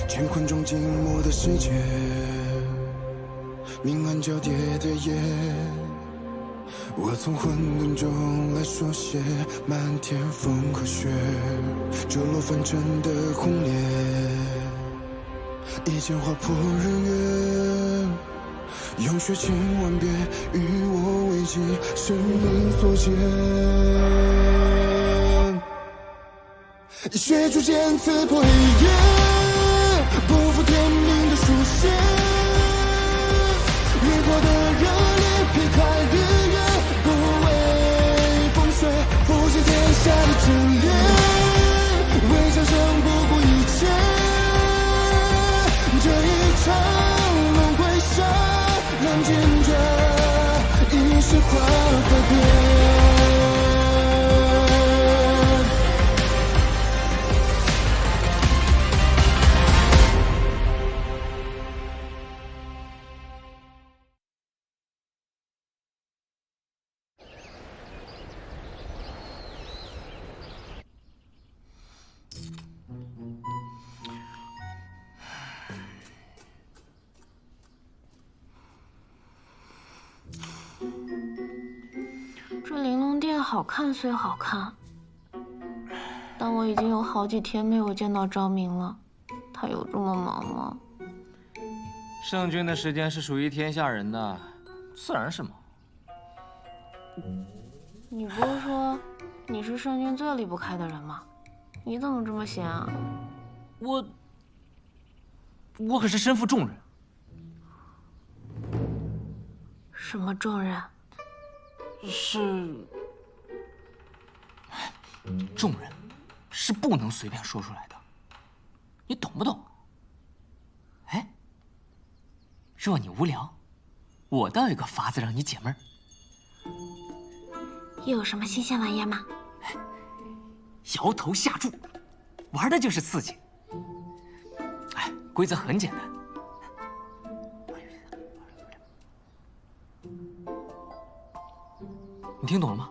乾坤中静默的世界，明暗交叠的夜，我从混沌中来书写漫天风和雪，折落凡尘的轰烈，一剑划破日月，用血千万遍与我为己，生命所见。血逐渐刺破黑夜，不负天命的书写，越过的热烈，劈开日月，不畏风雪，复习天下的真烈，为战胜不顾一切，这一场轮回下，难见着一世花和别。这玲珑殿好看虽好看，但我已经有好几天没有见到昭明了。他有这么忙吗？圣君的时间是属于天下人的，自然是忙。你不是说你是圣君最离不开的人吗？你怎么这么闲啊？我可是身负重任。什么重任？重任是不能随便说出来的，你懂不懂？哎，若你无聊，我倒有个法子让你解闷儿。又有什么新鲜玩意吗？摇头下注，玩的就是刺激。哎，规则很简单。你听懂了吗？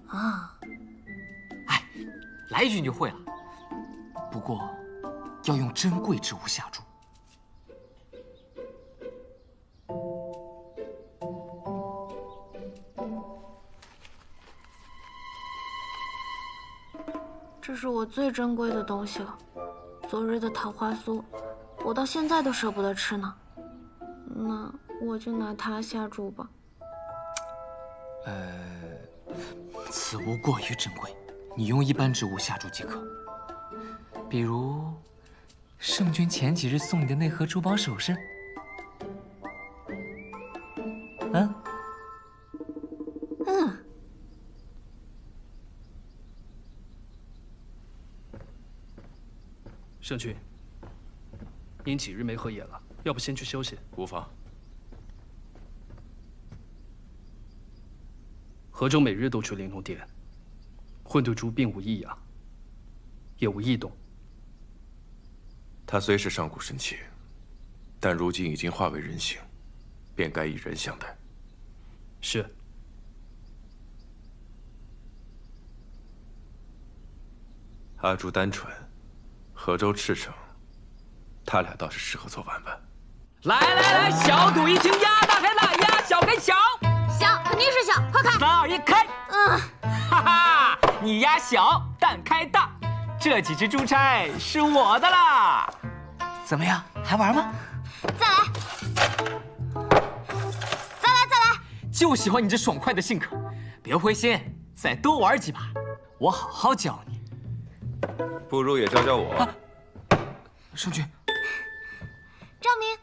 啊，哎，来一句你就会了。不过，要用珍贵之物下注。这是我最珍贵的东西了，昨日的桃花酥，我到现在都舍不得吃呢。那我就拿它下注吧。此物过于珍贵，你用一般之物下注即可。比如，圣君前几日送你的那盒珠宝首饰。嗯。圣君，您几日没合眼了，要不先去休息？无妨。河州每日都去玲珑殿，混沌珠并无异样，也无异动。他虽是上古神器，但如今已经化为人形，便该以人相待。是。阿朱单纯，河州赤诚，他俩倒是适合做玩伴。来，小赌怡情，鸭大开大，鸭小开小。小肯定是小，快开！3、2、1，开！哈哈，你鸭小，蛋开大，这几只珠钗是我的啦！怎么样，还玩吗？再来！就喜欢你这爽快的性格，别灰心，再多玩几把，我好好教你。不如也教教我。圣君，昭明，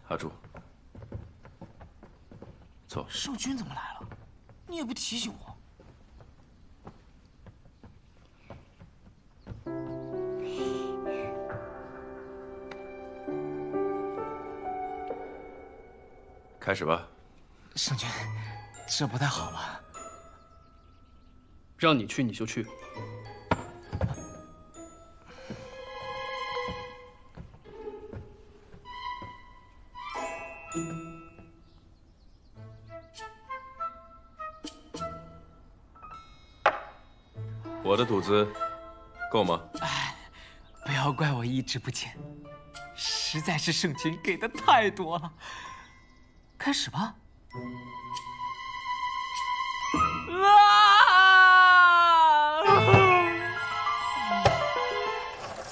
阿朱，走。圣君怎么来了？你也不提醒我。开始吧。圣君，这不太好吧？让你去你就去。我的赌资够吗？不要怪我一直不前，实在是圣君给的太多了。开始吧。啊！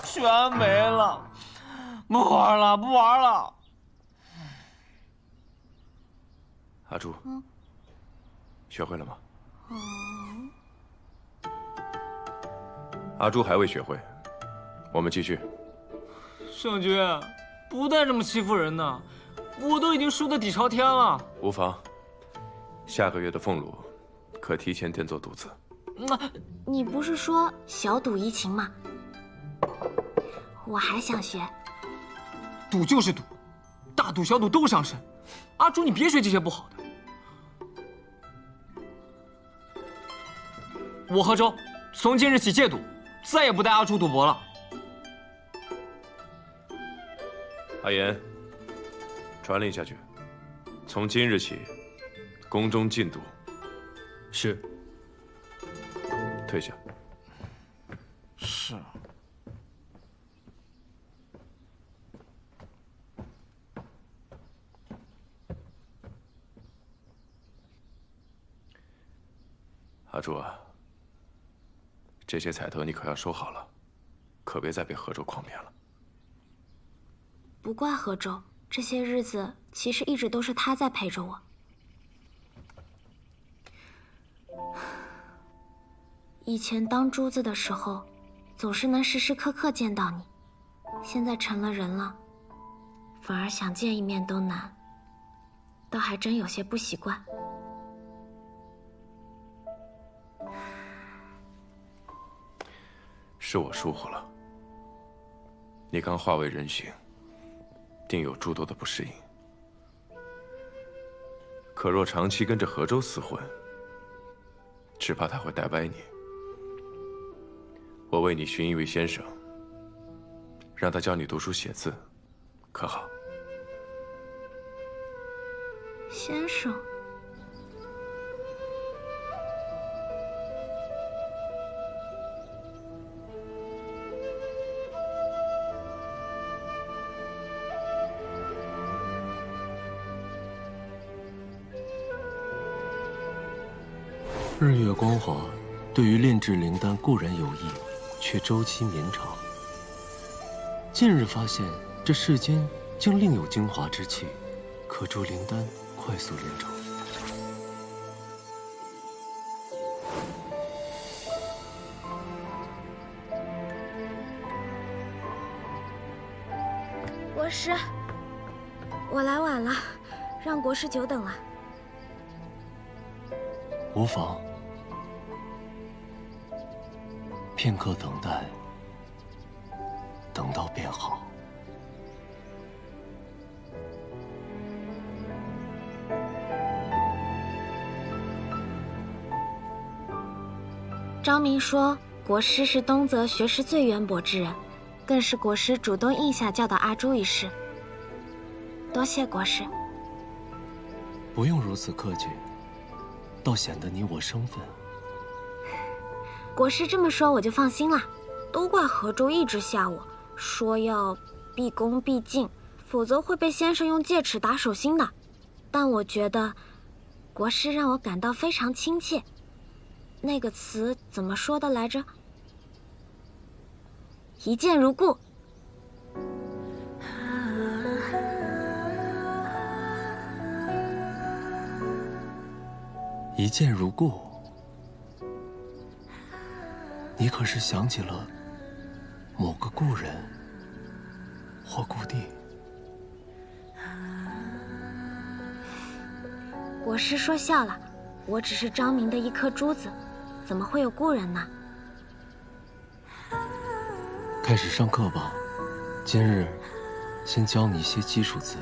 全没了，不玩了，不玩了。阿朱，学会了吗？阿朱还未学会，我们继续。圣君，不带这么欺负人的，我都已经输得底朝天了。无妨，下个月的俸禄可提前垫做赌子。你不是说小赌怡情吗？我还想学。赌就是赌，大赌小赌都伤身。阿朱，你别学这些不好的。我和周从今日起戒赌，再也不带阿朱赌博了。阿言，传令下去，从今日起，宫中禁赌。是。退下。是。阿朱啊，这些彩头你可要收好了，可别再被何周诓骗了。不怪何周，这些日子其实一直都是他在陪着我。以前当珠子的时候，总是能时时刻刻见到你，现在成了人了，反而想见一面都难，倒还真有些不习惯。是我疏忽了。你刚化为人形，定有诸多的不适应。可若长期跟着何周厮混，只怕他会带歪你。我为你寻一位先生，让他教你读书写字，可好？先生。日月光华对于炼制灵丹固然有益，却周期绵长。近日发现这世间竟另有精华之气，可助灵丹快速炼成。国师，我来晚了，让国师久等了。无妨，片刻等待，等到便好。昭明说，国师是东泽学识最渊博之人，更是国师主动应下教导阿朱一事。多谢国师。不用如此客气。倒显得你我生分。国师这么说，我就放心了。都怪何周一直吓我，说要毕恭毕敬，否则会被先生用戒尺打手心的。但我觉得，国师让我感到非常亲切。那个词怎么说的来着？一见如故。一见如故，你可是想起了某个故人或故地？国师说笑了，我只是昭明的一颗珠子，怎么会有故人呢？开始上课吧，今日先教你一些基础字。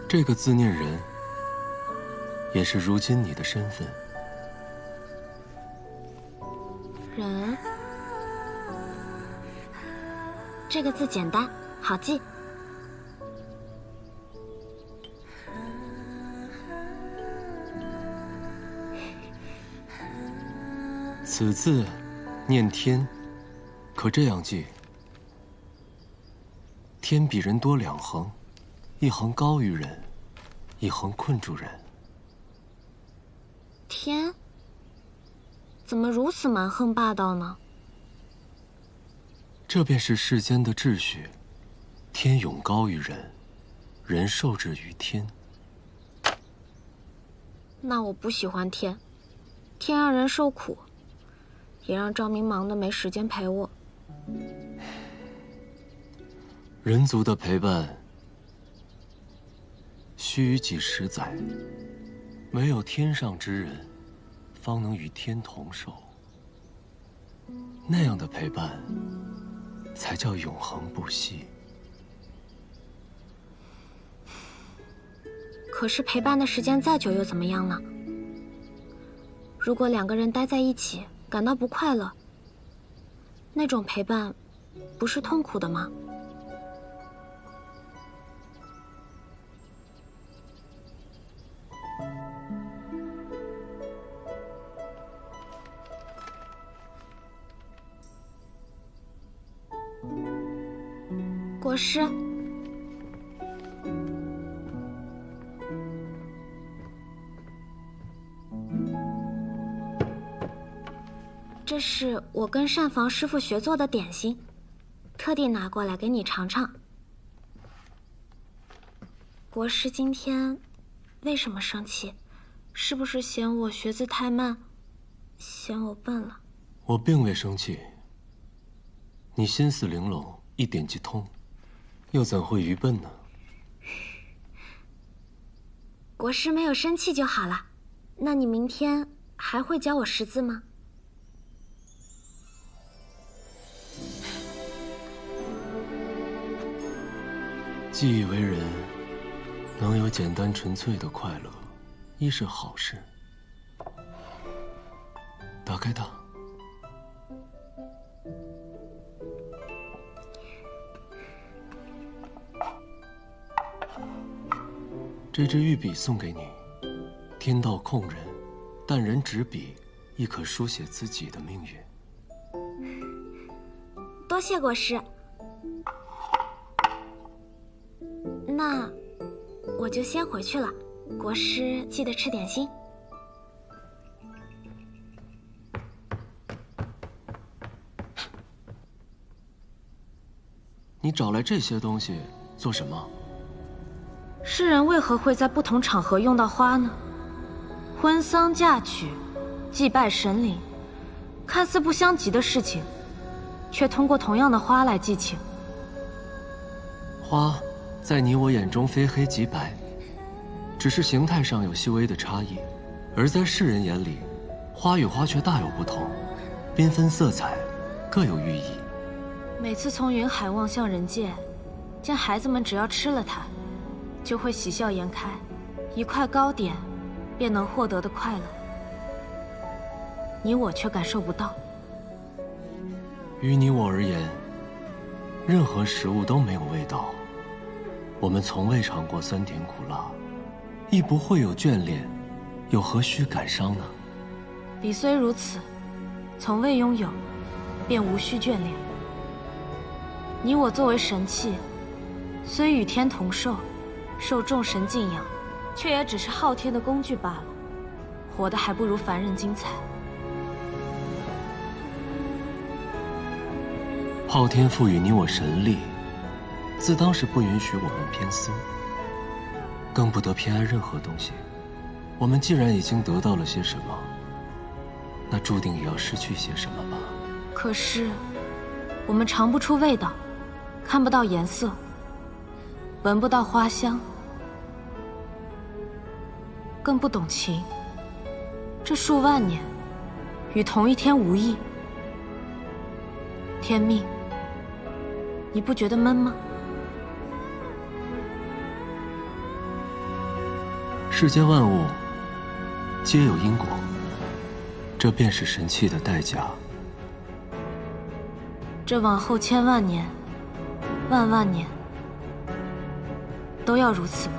这个字念人，也是如今你的身份。人，这个字简单，好记。此字念天，可这样记：天比人多2横，一横高于人，一横困住人。天怎么如此蛮横霸道呢？这便是世间的秩序，天永高于人，人受制于天。那我不喜欢天，天让人受苦，也让赵明忙得没时间陪我。人族的陪伴，须臾几十载，唯有天上之人，方能与天同寿。那样的陪伴，才叫永恒不息。可是陪伴的时间再久又怎么样呢？如果2个人待在一起，感到不快乐，那种陪伴，不是痛苦的吗？国师，这是我跟膳房师傅学做的点心，特地拿过来给你尝尝。国师今天为什么生气？是不是嫌我学字太慢，嫌我笨了？我并未生气，你心思玲珑，一点即通，又怎会愚笨呢？国师没有生气就好了。那你明天还会教我识字吗？既以为人能有简单纯粹的快乐，亦是好事。打开它。这支玉笔送给你，天道控人，但人执笔，亦可书写自己的命运。多谢国师。那我就先回去了，国师记得吃点心。你找来这些东西做什么？世人为何会在不同场合用到花呢？婚丧嫁娶、祭拜神灵，看似不相及的事情，却通过同样的花来寄情。花，在你我眼中非黑即白，只是形态上有细微的差异；而在世人眼里，花与花却大有不同，缤纷色彩，各有寓意。每次从云海望向人界，见孩子们只要吃了它，就会喜笑颜开，一块糕点便能获得的快乐，你我却感受不到。于你我而言，任何食物都没有味道。我们从未尝过酸甜苦辣，亦不会有眷恋，又何须感伤呢？彼虽如此，从未拥有，便无需眷恋。你我作为神器，虽与天同寿，受众神敬仰，却也只是昊天的工具罢了，活得还不如凡人精彩。昊天赋予你我神力，自当是不允许我们偏私，更不得偏爱任何东西。我们既然已经得到了些什么，那注定也要失去些什么吧。可是，我们尝不出味道，看不到颜色，闻不到花香，更不懂情。这数万年，与同一天无异。天命，你不觉得闷吗？世间万物皆有因果，这便是神器的代价。这往后千万年、万万年，都要如此吗？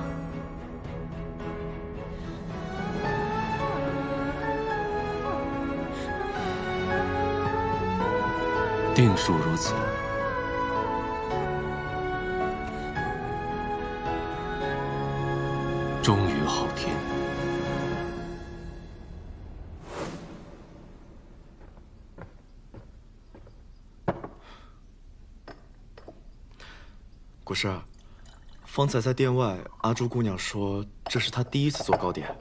定属如此。终于好天。国师，方才在殿外，阿朱姑娘说这是她第一次做糕点，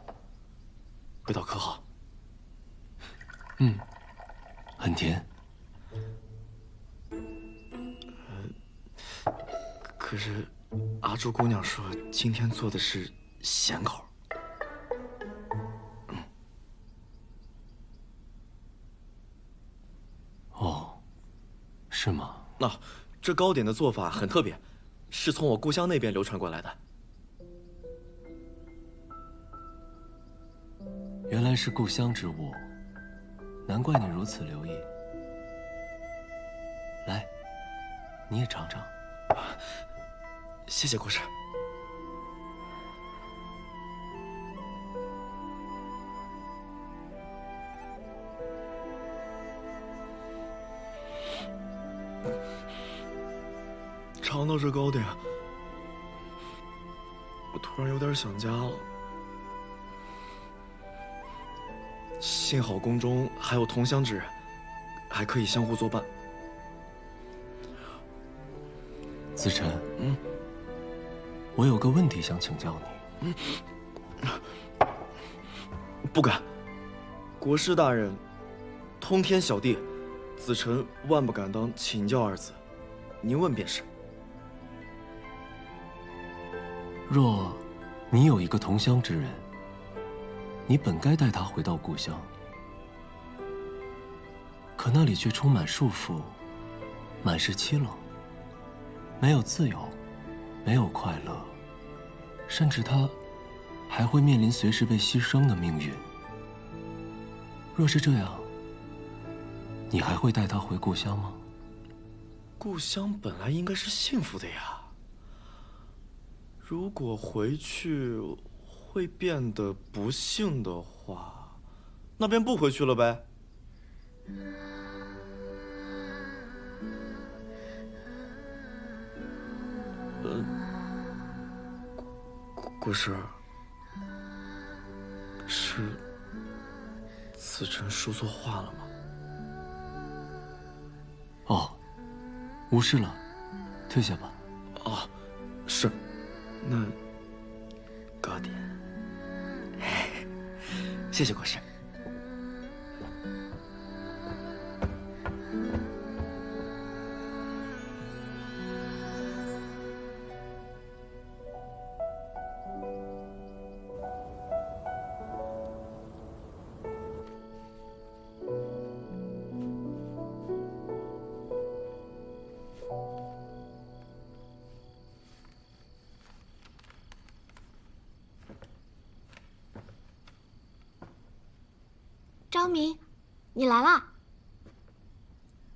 味道可好？很甜。可是阿朱姑娘说今天做的是咸口。哦，是吗？这糕点的做法很特别，是从我故乡那边流传过来的。原来是故乡之物，难怪你如此留意。来，你也尝尝。谢谢国师。尝到这糕点，我突然有点想家了。幸好宫中还有同乡之人，还可以相互作伴。子辰，我有个问题想请教你。不敢。国师大人，通天小地，子辰万不敢当请教二字，您问便是。若你有一个同乡之人，你本该带他回到故乡，可那里却充满束缚，满是凄冷，没有自由，没有快乐，甚至他还会面临随时被牺牲的命运。若是这样，你还会带他回故乡吗？故乡本来应该是幸福的呀。如果回去会变得不幸的话，那便不回去了呗。国师，是子辰说错话了吗？哦，无事了，退下吧。哦，是。那糕点，谢谢国师。昭明，你来啦！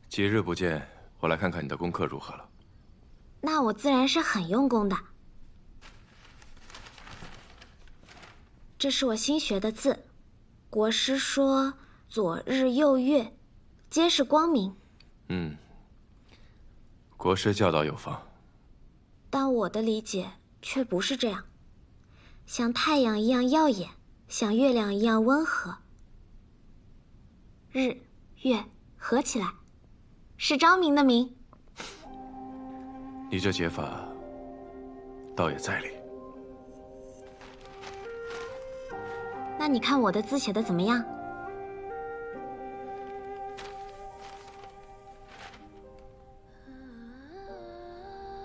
几日不见，我来看看你的功课如何了。那我自然是很用功的。这是我新学的字，国师说左日右月，皆是光明。国师教导有方，但我的理解却不是这样，像太阳一样耀眼，像月亮一样温和。日月合起来，是昭明的明。你这解法倒也在理。那你看我的字写的怎么样？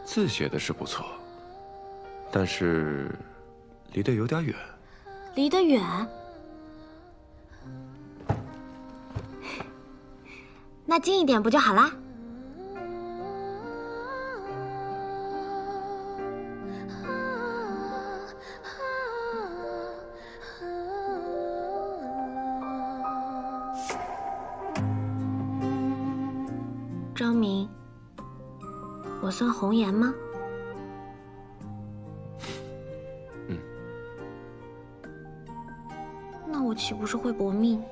字写的是不错，但是离得有点远。离得远？那近一点不就好啦？昭明，我算红颜吗？那我岂不是会薄命？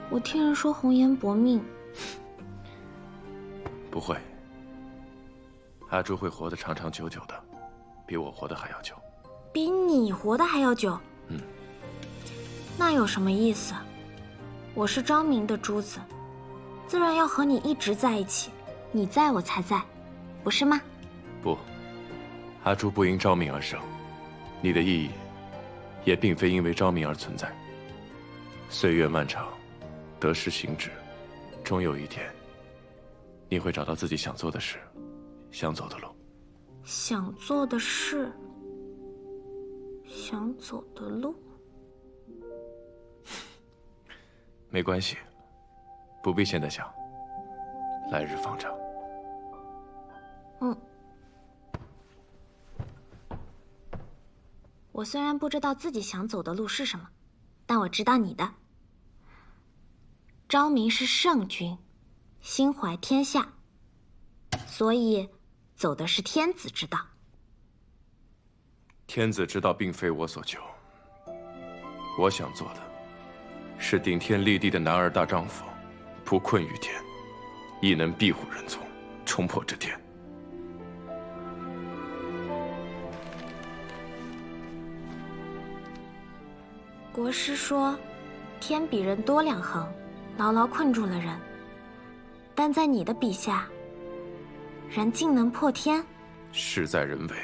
我听人说红颜薄命，不会。阿朱会活得长长久久的，比我活得还要久。比你活得还要久？嗯。那有什么意思？我是昭明的珠子，自然要和你一直在一起，你在我才在，不是吗？不，阿朱不因昭明而生，你的意义也并非因为昭明而存在。岁月漫长，得失行止，终有一天，你会找到自己想做的事，想走的路。想做的事，想走的路。没关系，不必现在想，来日方长。我虽然不知道自己想走的路是什么，但我知道你的。昭明是圣君，心怀天下，所以走的是天子之道。天子之道并非我所求，我想做的是顶天立地的男儿大丈夫，不困于天，亦能庇护人族，冲破这天。国师说，天比人多2横，牢牢困住了人。但在你的笔下，人竟能破天？事在人为。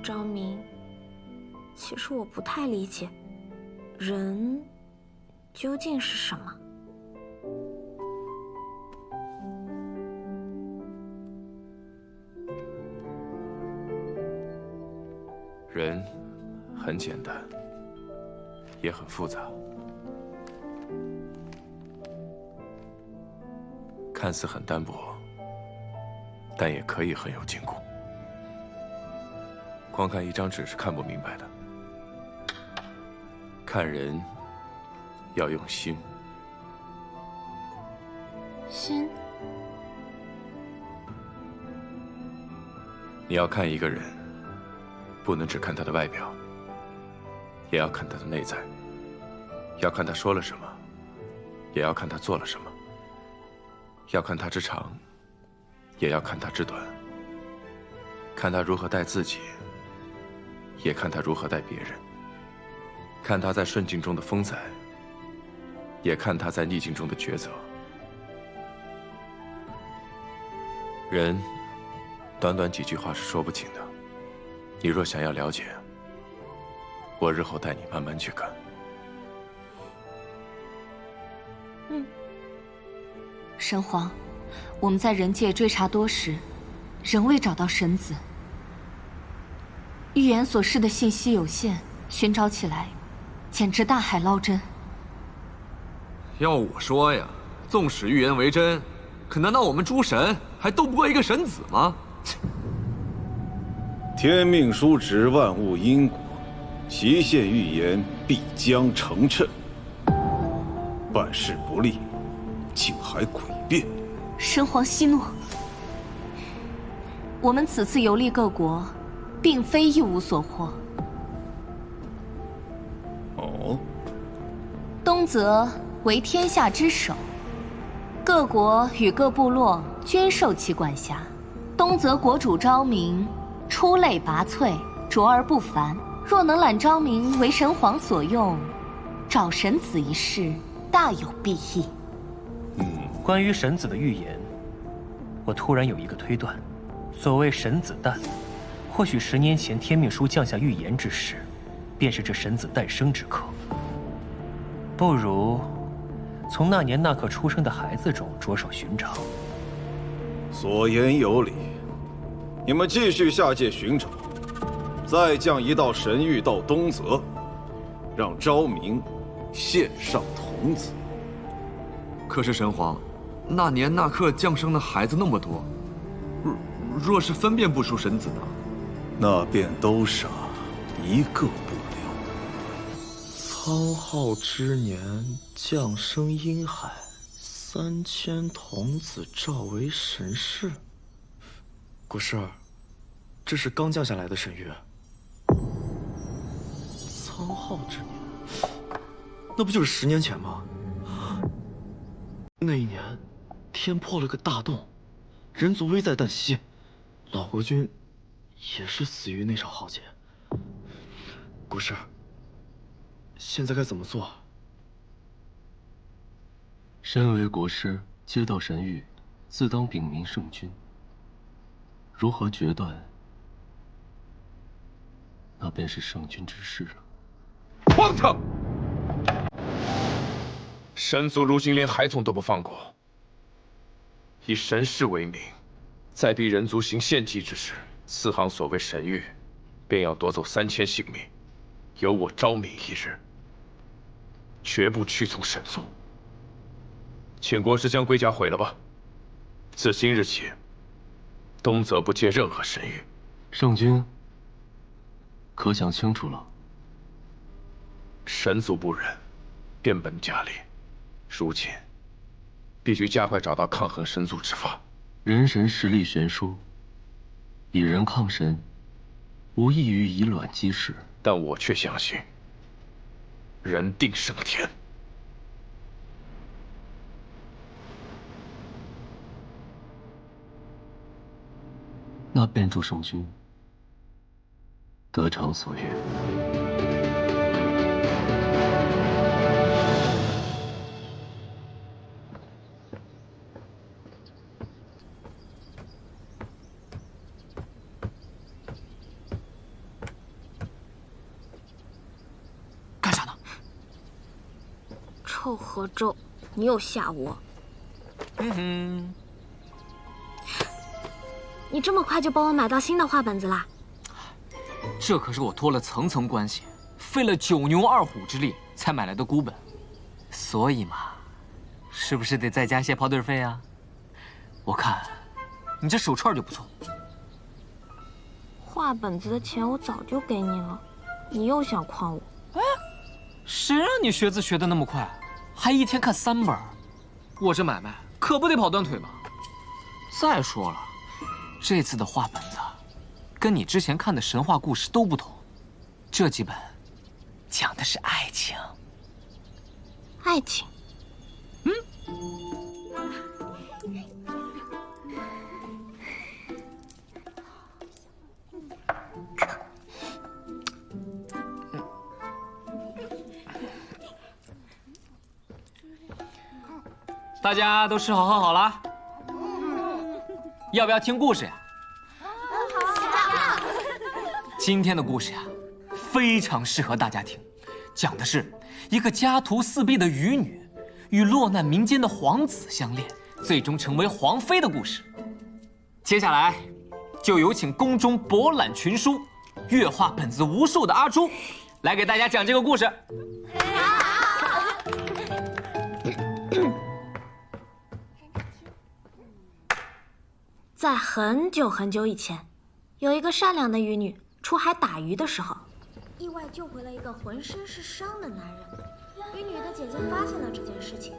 昭明，其实我不太理解，人究竟是什么？人很简单，也很复杂。看似很单薄，但也可以很有坚固。光看一张纸是看不明白的，看人要用心。心？你要看一个人，不能只看他的外表，也要看他的内在。要看他说了什么，也要看他做了什么。要看他之长，也要看他之短。看他如何待自己，也看他如何待别人。看他在顺境中的风采，也看他在逆境中的抉择。人，短短几句话是说不清的。你若想要了解，我日后带你慢慢去看。神皇，我们在人界追查多时，仍未找到神子。预言所示的信息有限，寻找起来简直大海捞针。要我说呀，纵使预言为真，可难道我们诸神还斗不过一个神子吗？天命书指万物因果，习现预言必将成谶。办事不力，竟还诡辩。神皇息怒，我们此次游历各国，并非一无所获。哦，东泽为天下之首，各国与各部落均受其管辖。东泽国主昭明出类拔萃，卓而不凡。若能揽昭明为神皇所用，找神子一事大有裨益。关于神子的预言，我突然有一个推断：所谓神子诞，或许10年前天命书降下预言之时，便是这神子诞生之刻。不如从那年那刻出生的孩子中着手寻找。所言有理，你们继续下界寻找，再降一道神谕到东泽，让昭明献上童子。可是神皇，那年那刻降生的孩子那么多，若是分辨不出神子呢？那便都傻，一个不留。苍浩之年降生婴海，3000童子召为神士。国师，这是刚降下来的神谕。苍浩之年，那不就是10年前吗？那一年，天破了个大洞，人族危在旦夕，老国君也是死于那场浩劫。国师，现在该怎么做？身为国师，接到神谕，自当禀明圣君。如何决断，那便是圣君之事了。荒唐！神族如今连孩童都不放过，以神事为名，再逼人族行献祭之事，四行所谓神谕，便要夺走3000性命，有我昭明一日，绝不屈从神族。请国师将龟甲毁了吧。自今日起，东泽不接任何神谕。圣君，可想清楚了？神族不仁，变本加厉。如今，必须加快找到抗衡神族之法。人神实力悬殊，以人抗神，无异于以卵击石。但我却相信，人定胜天。那便祝圣君得偿所愿。干啥呢？臭合周，你又吓我！你这么快就帮我买到新的画本子啦？这可是我托了层层关系，费了9牛2虎之力才买来的孤本，所以嘛，是不是得再加些跑腿费啊？我看你这手串就不错。画本子的钱我早就给你了，你又想诓我？哎，谁让你学字学得那么快，还一天看3本？我这买卖可不得跑断腿吗？再说了，这次的画本子跟你之前看的神话故事都不同，这几本讲的是爱情。爱情？大家都吃好喝好了？要不要听故事呀？今天的故事呀，非常适合大家听，讲的是一个家徒四壁的渔女与落难民间的皇子相恋，最终成为皇妃的故事。接下来，就有请宫中博览群书、阅画本子无数的阿朱，来给大家讲这个故事。在很久很久以前，有一个善良的渔女出海打鱼的时候，意外救回了一个浑身是伤的男人。渔女的姐姐发现了这件事情，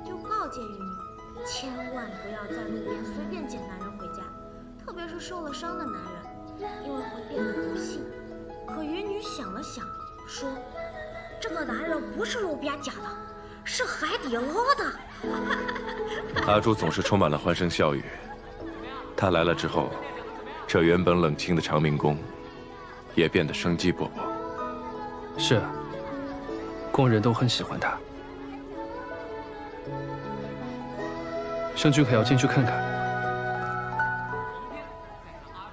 就告诫渔女，千万不要在路边随便捡男人回家，特别是受了伤的男人，因为会变得不幸。可渔女想了想，说：“这个男人不是路边捡的，是海底捞的。”阿朱总是充满了欢声笑语。他来了之后，这原本冷清的长明宫也变得生机勃勃。是啊，宫人都很喜欢他。圣君可要进去看看。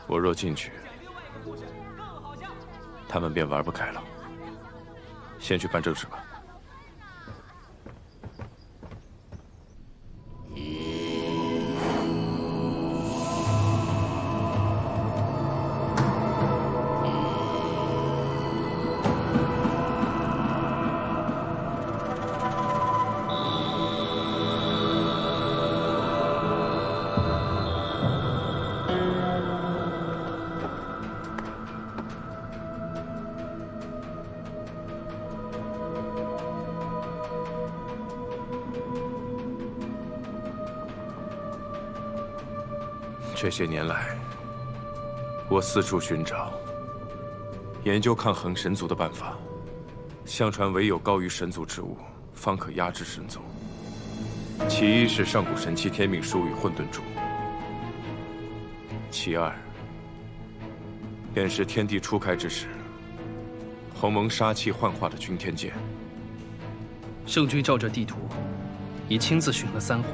我若进去，他们便玩不开了。先去办正事吧。这些年来，我四处寻找，研究抗衡神族的办法。相传，唯有高于神族之物，方可压制神族。其一是上古神器天命书与混沌珠，其二便是天地初开之时，鸿蒙杀气幻化的君天剑。圣君照这地图，已亲自寻了3回，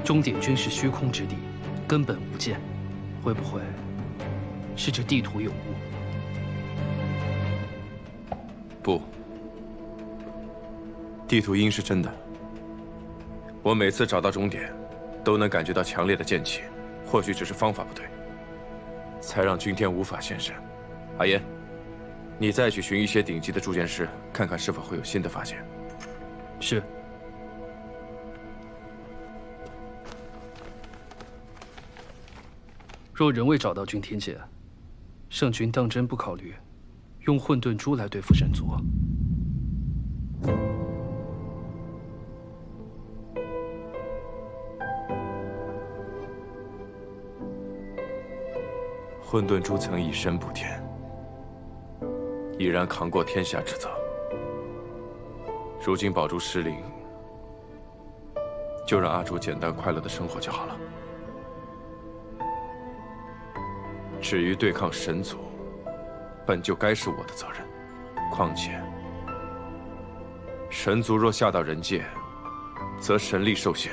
终点均是虚空之地，根本无剑。会不会是这地图有误？不，地图应是真的。我每次找到终点，都能感觉到强烈的剑气，或许只是方法不对，才让君天无法现身。阿言，你再去寻一些顶级的铸剑师，看看是否会有新的发现。是。若仍未找到君天剑，圣君当真不考虑用混沌珠来对付神族？混沌珠曾以身补天，已然扛过天下之责。如今宝珠失灵，就让阿朱简单快乐的生活就好了。至于对抗神族，本就该是我的责任。况且，神族若下到人界，则神力受限，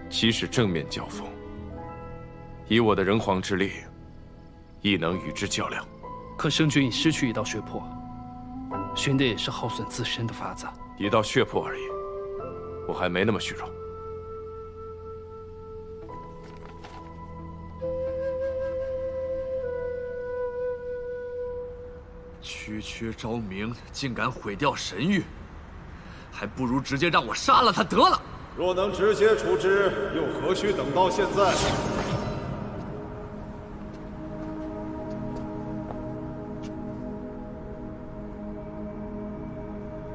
即使正面交锋，以我的人皇之力，亦能与之较量。可圣君已失去一道血魄，寻的也是耗损自身的法子。一道血魄而已，我还没那么虚荣。区区昭明竟敢毁掉神域，还不如直接让我杀了他得了。若能直接处置，又何须等到现在？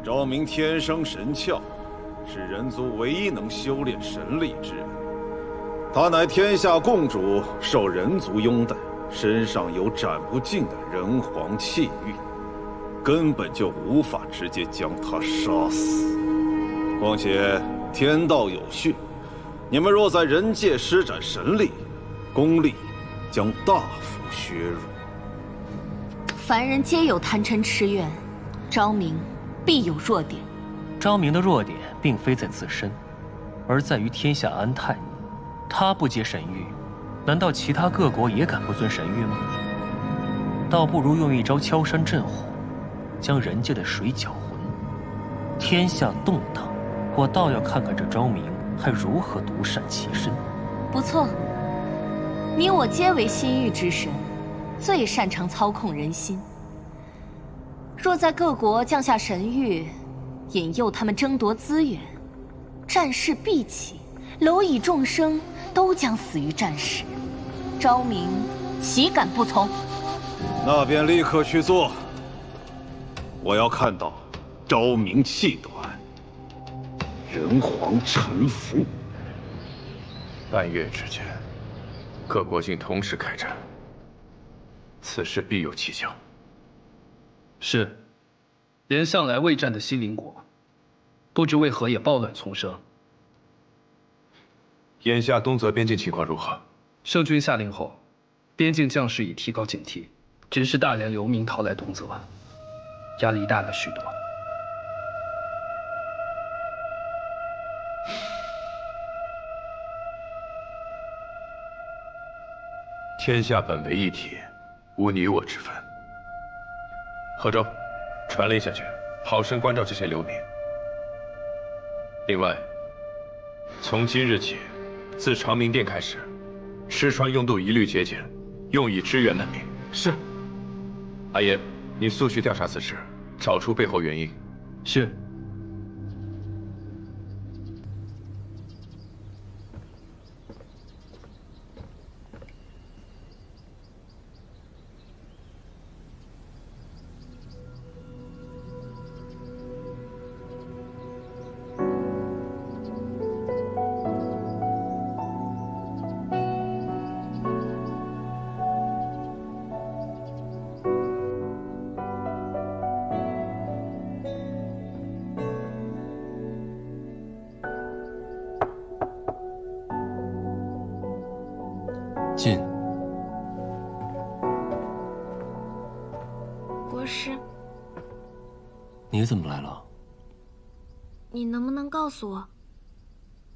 昭明天生神窍，是人族唯一能修炼神力之人。他乃天下共主，受人族拥戴，身上有斩不尽的人皇气运，根本就无法直接将他杀死。况且天道有序，你们若在人界施展神力，功力将大幅削弱。凡人皆有贪嗔痴怨，昭明必有弱点。昭明的弱点并非在自身，而在于天下安泰。他不接神谕，难道其他各国也敢不遵神谕吗？倒不如用一招敲山震虎，将人界的水搅浑。天下动荡，我倒要看看这昭明还如何独善其身。不错，你我皆为心域之神，最擅长操控人心。若在各国降下神谕，引诱他们争夺资源，战事必起，蝼蚁众生都将死于战时。昭明岂敢不从？那便立刻去做。我要看到昭明气短，人皇臣服。半月之间，各国竟同时开战，此事必有蹊跷。是，连向来未战的西邻国，不知为何也暴乱丛生。眼下东泽边境情况如何？圣君下令后，边境将士已提高警惕，只是大量流民逃来东泽，压力大了许多。天下本为一体，无你我之分。贺州，传令下去，好生关照这些流民。另外，从今日起，自长明殿开始，吃穿用度一律节俭，用以支援难民。是。阿爷，你速去调查此事，找出背后原因。是。你怎么来了？你能不能告诉我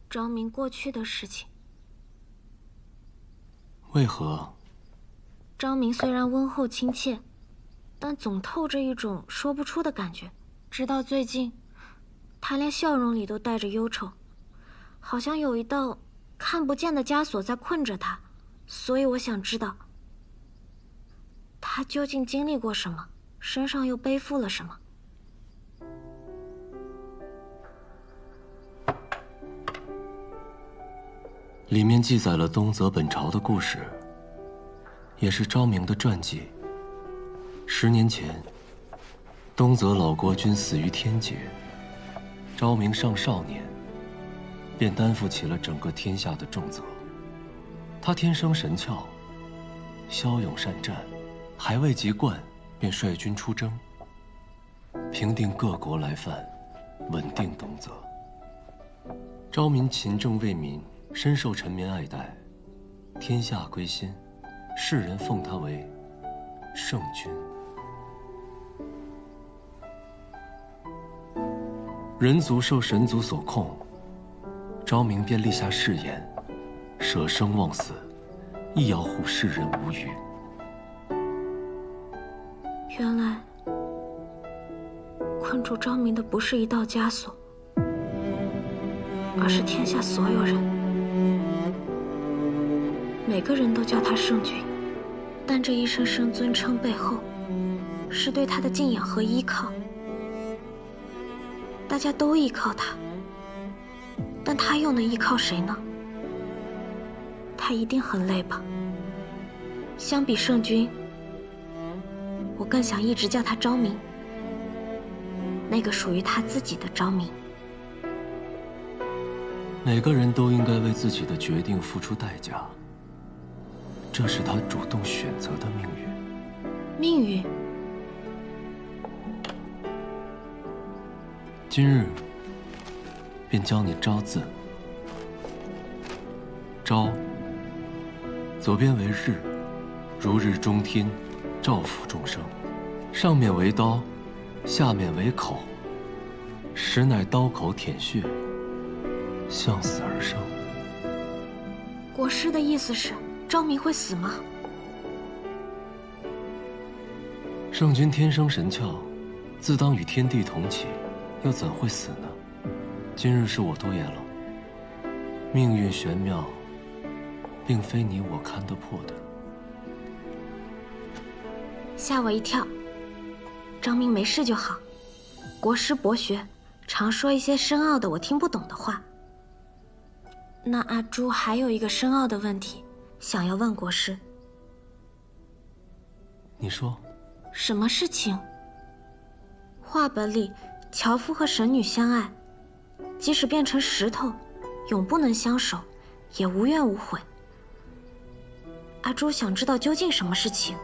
昭明过去的事情？为何？昭明虽然温厚亲切，但总透着一种说不出的感觉。直到最近，他连笑容里都带着忧愁，好像有一道看不见的枷锁在困着他。所以我想知道，他究竟经历过什么，身上又背负了什么。里面记载了东泽本朝的故事，也是昭明的传记。10年前，东泽老国君死于天劫，昭明尚少年，便担负起了整个天下的重责。他天生神窍，骁勇善战，还未及冠，便率军出征，平定各国来犯，稳定东泽。昭明勤政为民，深受臣民爱戴，天下归心，世人奉他为圣君。人族受神族所控，昭明便立下誓言，舍生忘死，亦要护世人无虞。原来困住昭明的不是一道枷锁，而是天下所有人。每个人都叫他圣君，但这一声声尊称背后，是对他的敬仰和依靠。大家都依靠他，但他又能依靠谁呢？他一定很累吧。相比圣君，我更想一直叫他昭明，那个属于他自己的昭明。每个人都应该为自己的决定付出代价，这是他主动选择的命运。命运？今日便教你昭字。昭，左边为日，如日中天，照拂众生；上面为刀，下面为口，实乃刀口舔血，向死而生。国师的意思是，昭明会死吗？圣君天生神窍，自当与天地同起，又怎会死呢？今日是我多言了。命运玄妙，并非你我看得破的。吓我一跳。昭明没事就好。国师博学，常说一些深奥的我听不懂的话。那阿朱还有一个深奥的问题，想要问国师。你说。什么事情？话本里，樵夫和神女相爱，即使变成石头，永不能相守，也无怨无悔。阿朱想知道究竟什么是情，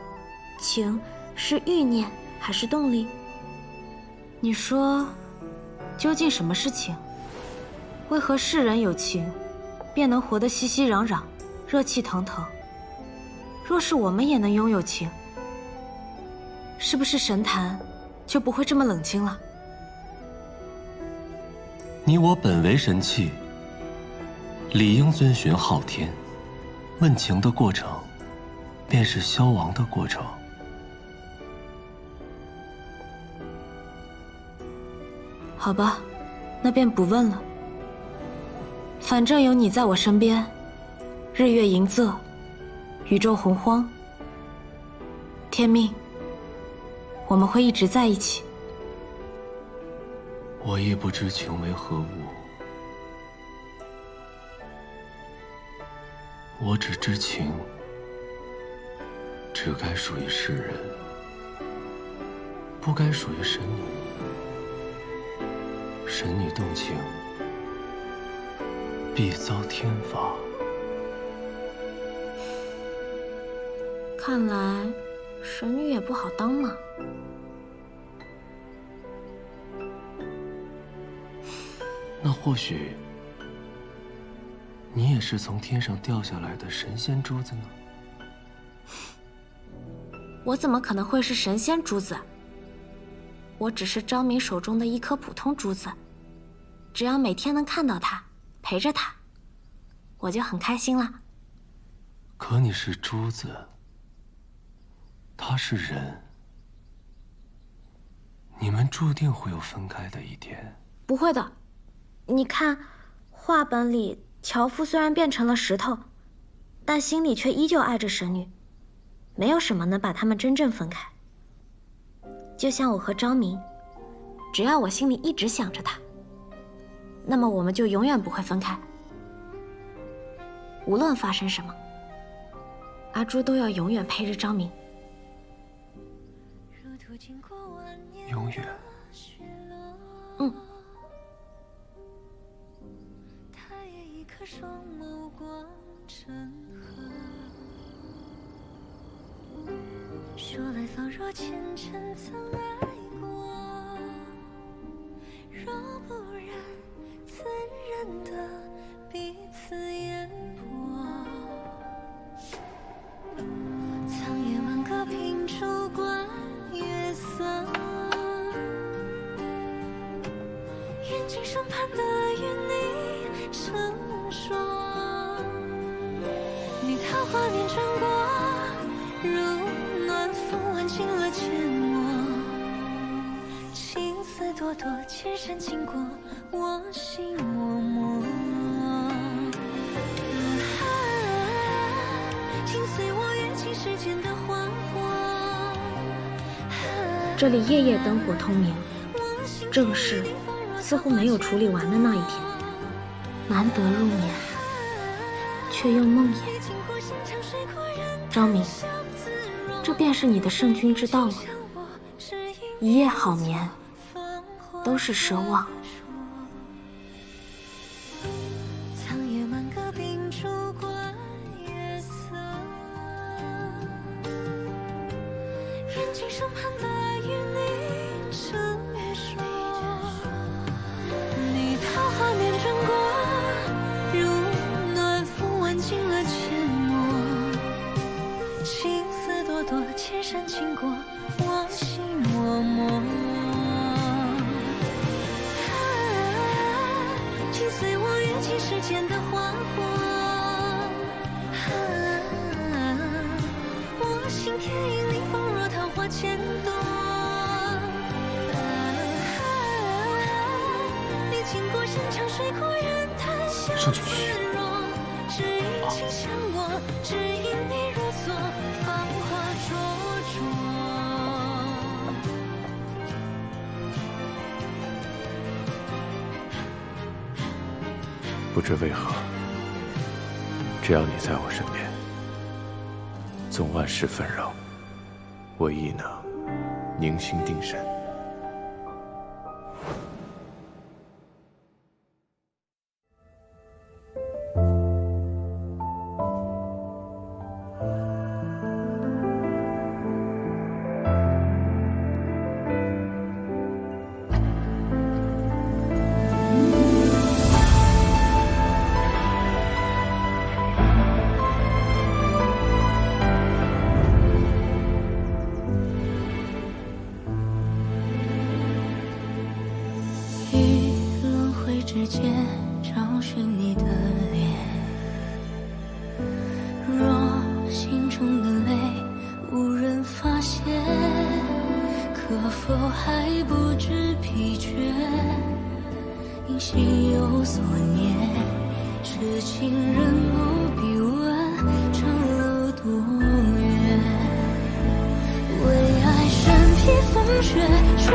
情是欲念还是动力？你说，究竟什么是情？为何世人有情，便能活得熙熙攘攘，热气腾腾？若是我们也能拥有情，是不是神坛就不会这么冷清了？你我本为神器，理应遵循昊天。问情的过程，便是消亡的过程。好吧，那便不问了。反正有你在我身边，日月盈仄，宇宙洪荒，天命，我们会一直在一起。我亦不知情为何物，我只知情只该属于世人，不该属于神女。神女动情，必遭天罚。看来神女也不好当嘛。那或许你也是从天上掉下来的神仙珠子呢？我怎么可能会是神仙珠子？我只是昭明手中的一颗普通珠子，只要每天能看到它，陪着它，我就很开心了。可你是珠子，他是人，你们注定会有分开的一天。不会的，你看，画本里樵夫虽然变成了石头，但心里却依旧爱着神女，没有什么能把他们真正分开。就像我和昭明，只要我心里一直想着他，那么我们就永远不会分开。无论发生什么，阿朱都要永远陪着昭明。永远。嗯。说来仿若前尘曾爱过，若不然怎认得彼此眼波？苍野满阁凭烛观月色，愿今生盼得与你成说。你桃花年转过，如暖风挽尽了阡陌，情丝朵朵，千山经过，我心默默。紧随我跃进世间的花火。这里夜夜灯火通明，这个事似乎没有处理完的那一天。难得入眠，却又梦魇。昭明，这便是你的圣君之道吗？一夜好眠，都是奢望。苍野满阁秉烛观月色，愿今生盼得与你成说。你桃花年转过，如暖风挽尽了阡陌，情丝朵朵，千山经过，我心默默。紧随我跃进世间的花火。我心田因你仿若桃花千朵。你经过山长水阔，人谈相思若。只因情相握，只因你如昨，芳华灼灼。不知为何，只要你在我身边，纵万事纷扰，我亦能宁心定神。之间找寻你的脸，若心中的泪无人发现，可否还不知疲倦？因心有所念，痴情人眸必问长路多远？为爱身披风雪，说